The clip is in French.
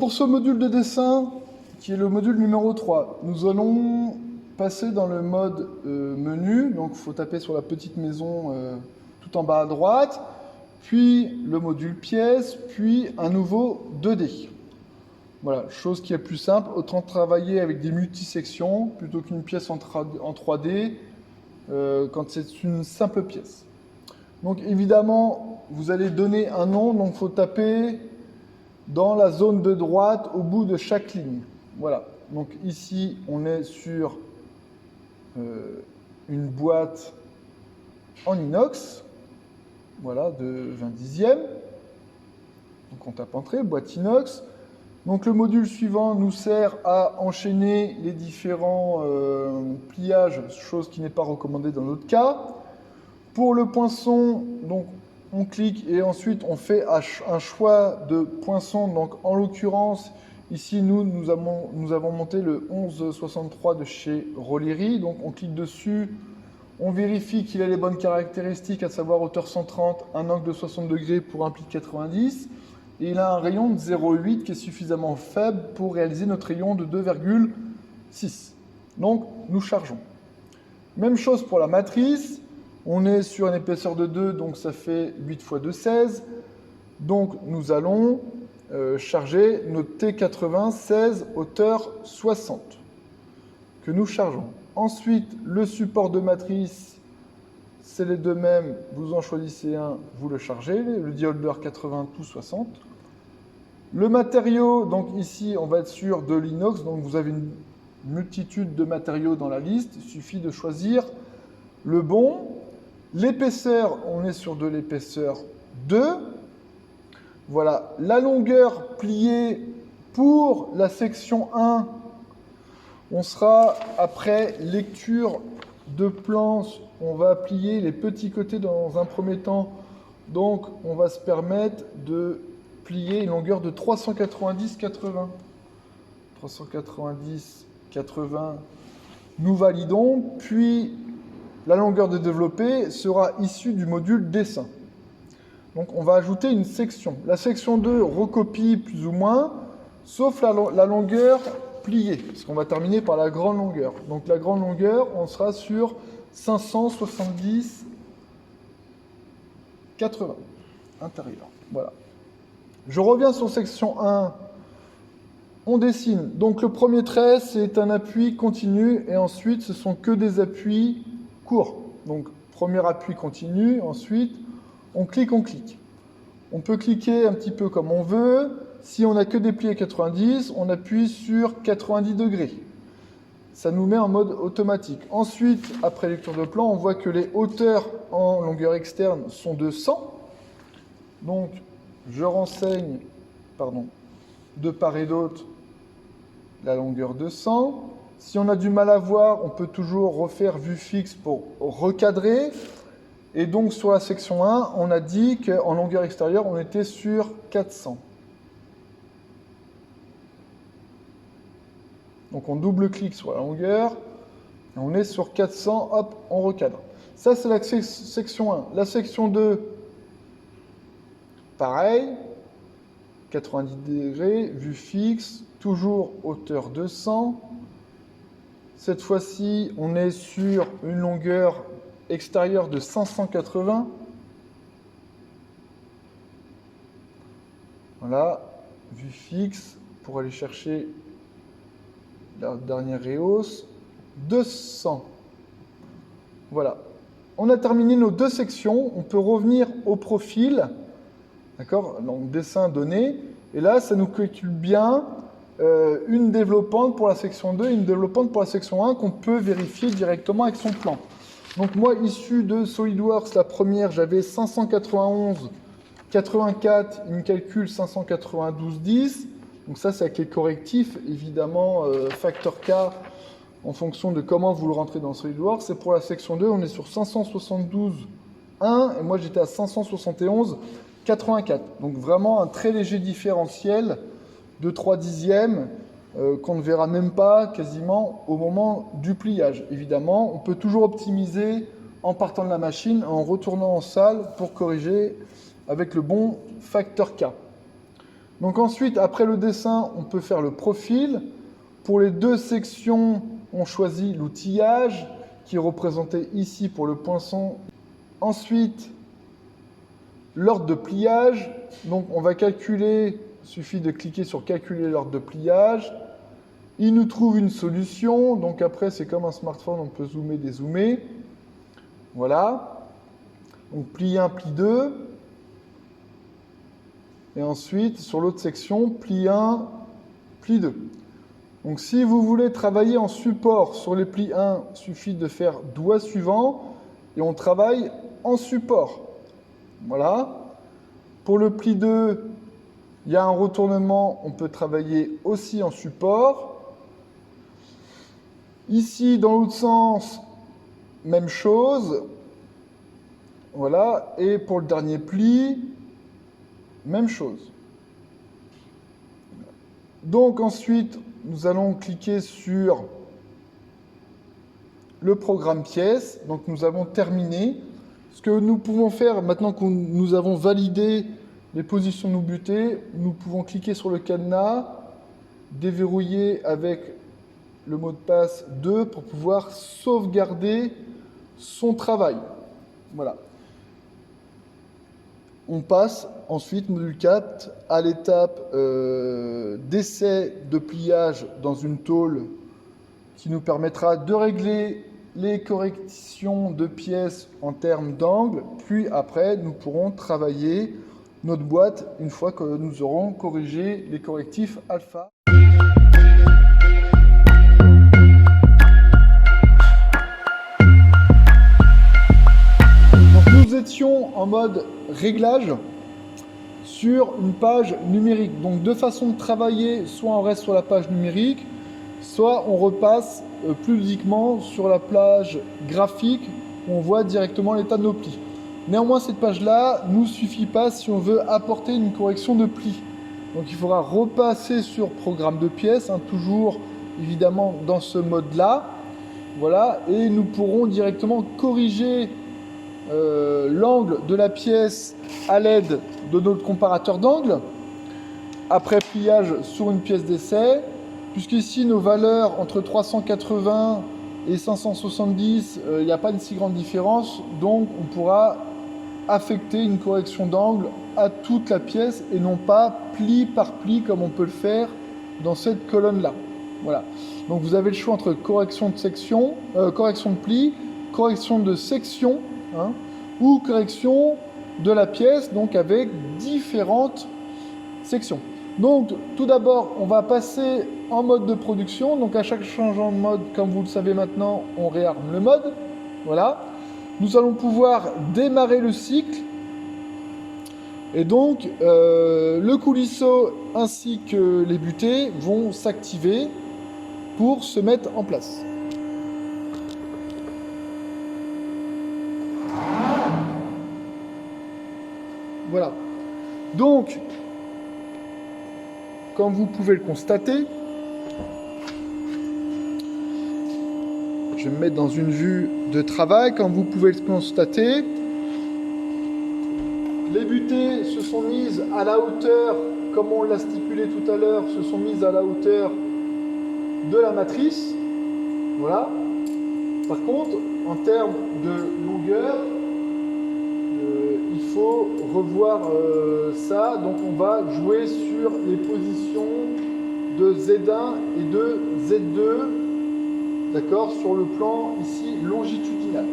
pour ce module de dessin, qui est le module numéro 3, nous allons passer dans le mode menu. Donc, il faut taper sur la petite maison tout en bas à droite, puis le module pièce, puis un nouveau 2D. Voilà, chose qui est plus simple, autant travailler avec des multisections plutôt qu'une pièce en 3D quand c'est une simple pièce. Donc évidemment, vous allez donner un nom, donc il faut taper dans la zone de droite au bout de chaque ligne. Voilà, donc ici on est sur une boîte en inox, voilà, de 20/10. Donc on tape entrée, boîte inox. Donc le module suivant nous sert à enchaîner les différents pliages, chose qui n'est pas recommandée dans notre cas. Pour le poinçon, donc on clique et ensuite on fait un choix de poinçon. Donc en l'occurrence, ici nous avons monté le 1163 de chez Rollery. Donc on clique dessus, on vérifie qu'il a les bonnes caractéristiques, à savoir hauteur 130, un angle de 60 degrés pour un pli de 90. Et il a un rayon de 0,8 qui est suffisamment faible pour réaliser notre rayon de 2,6. Donc, nous chargeons. Même chose pour la matrice. On est sur une épaisseur de 2, donc ça fait 8 x 2, 16. Donc, nous allons charger notre T80 16 hauteur 60 que nous chargeons. Ensuite, le support de matrice, c'est les deux mêmes, vous en choisissez un, vous le chargez, le Dieholder 80 tout 60. Le matériau, donc ici, on va être sur de l'inox, donc vous avez une multitude de matériaux dans la liste, il suffit de choisir le bon. L'épaisseur, on est sur de l'épaisseur 2. Voilà, la longueur pliée pour la section 1, on sera après lecture de plans. On va plier les petits côtés dans un premier temps. Donc, on va se permettre de plier une longueur de 390-80. 390-80, nous validons. Puis, la longueur de développé sera issue du module dessin. Donc, on va ajouter une section. La section 2 recopie plus ou moins, sauf la longueur pliée, parce qu'on va terminer par la grande longueur. Donc, la grande longueur, on sera sur 570 80 intérieur. Voilà. Je reviens sur section 1. On dessine. Donc le premier trait, c'est un appui continu et ensuite ce sont que des appuis courts. Donc premier appui continu, ensuite on clique, on clique. On peut cliquer un petit peu comme on veut. Si on n'a que des plis à 90, on appuie sur 90 degrés. Ça nous met en mode automatique. Ensuite, après lecture de plan, on voit que les hauteurs en longueur externe sont de 100. Donc, je renseigne, de part et d'autre, la longueur de 100. Si on a du mal à voir, on peut toujours refaire vue fixe pour recadrer. Et donc, sur la section 1, on a dit qu'en longueur extérieure, on était sur 400. Donc on double-clique sur la longueur, et on est sur 400, hop, on recadre. Ça, c'est la section 1. La section 2, pareil, 90 degrés, vue fixe, toujours hauteur 200. Cette fois-ci, on est sur une longueur extérieure de 580. Voilà, vue fixe, pour aller chercher la dernière rehausse, 200. Voilà. On a terminé nos deux sections. On peut revenir au profil. D'accord? Donc, dessin donné. Et là, ça nous calcule bien une développante pour la section 2 et une développante pour la section 1 qu'on peut vérifier directement avec son plan. Donc, moi, issu de SolidWorks, la première, j'avais 591,84. Il me calcule 592,10. Donc ça, c'est avec les correctifs, évidemment, facteur K, en fonction de comment vous le rentrez dans SolidWorks. Et pour la section 2, on est sur 572,1, et moi j'étais à 571,84. Donc vraiment un très léger différentiel de 3/10 qu'on ne verra même pas quasiment au moment du pliage. Évidemment, on peut toujours optimiser en partant de la machine, en retournant en salle pour corriger avec le bon facteur K. Donc ensuite, après le dessin, on peut faire le profil. Pour les deux sections, on choisit l'outillage qui est représenté ici pour le poinçon. Ensuite, l'ordre de pliage. Donc on va calculer, il suffit de cliquer sur calculer l'ordre de pliage. Il nous trouve une solution. Donc après, c'est comme un smartphone, on peut zoomer, dézoomer. Voilà. Donc pli 1, pli 2. Et ensuite, sur l'autre section, pli 1, pli 2. Donc si vous voulez travailler en support sur les plis 1, il suffit de faire doigt suivant et on travaille en support. Voilà. Pour le pli 2, il y a un retournement, on peut travailler aussi en support. Ici, dans l'autre sens, même chose. Voilà. Et pour le dernier pli, même chose. Donc ensuite, nous allons cliquer sur le programme pièce. Donc nous avons terminé. Ce que nous pouvons faire, maintenant que nous avons validé les positions nous butées, nous pouvons cliquer sur le cadenas, déverrouiller avec le mot de passe 2 pour pouvoir sauvegarder son travail. Voilà. On passe ensuite, module 4, à l'étape d'essai de pliage dans une tôle qui nous permettra de régler les corrections de pièces en termes d'angle. Puis après, nous pourrons travailler notre boîte une fois que nous aurons corrigé les correctifs alpha. Nous étions en mode réglage sur une page numérique. Donc deux façons de travailler, soit on reste sur la page numérique, soit on repasse plus ludiquement sur la page graphique où on voit directement l'état de nos plis. Néanmoins, cette page-là ne nous suffit pas si on veut apporter une correction de plis. Donc il faudra repasser sur programme de pièces, toujours évidemment dans ce mode-là. Voilà, et nous pourrons directement corriger l'angle de la pièce à l'aide de notre comparateur d'angle après pliage sur une pièce d'essai, puisqu'ici nos valeurs entre 380 et 570, il n'y a pas une si grande différence, donc on pourra affecter une correction d'angle à toute la pièce et non pas pli par pli comme on peut le faire dans cette colonne-là. Voilà. Donc vous avez le choix entre correction de section, correction de pli, correction de section, ou correction de la pièce, donc avec différentes sections. Donc tout d'abord, on va passer en mode de production. Donc à chaque changement de mode, comme vous le savez maintenant, on réarme le mode. Voilà. Nous allons pouvoir démarrer le cycle. Et donc, le coulisseau ainsi que les butées vont s'activer pour se mettre en place. Voilà. Donc, comme vous pouvez le constater, je vais me mettre dans une vue de travail. Comme vous pouvez le constater, les butées se sont mises à la hauteur, comme on l'a stipulé tout à l'heure, se sont mises à la hauteur de la matrice. Voilà. Par contre, en termes de longueur, il faut revoir ça. Donc on va jouer sur les positions de Z1 et de Z2, d'accord, sur le plan ici longitudinal.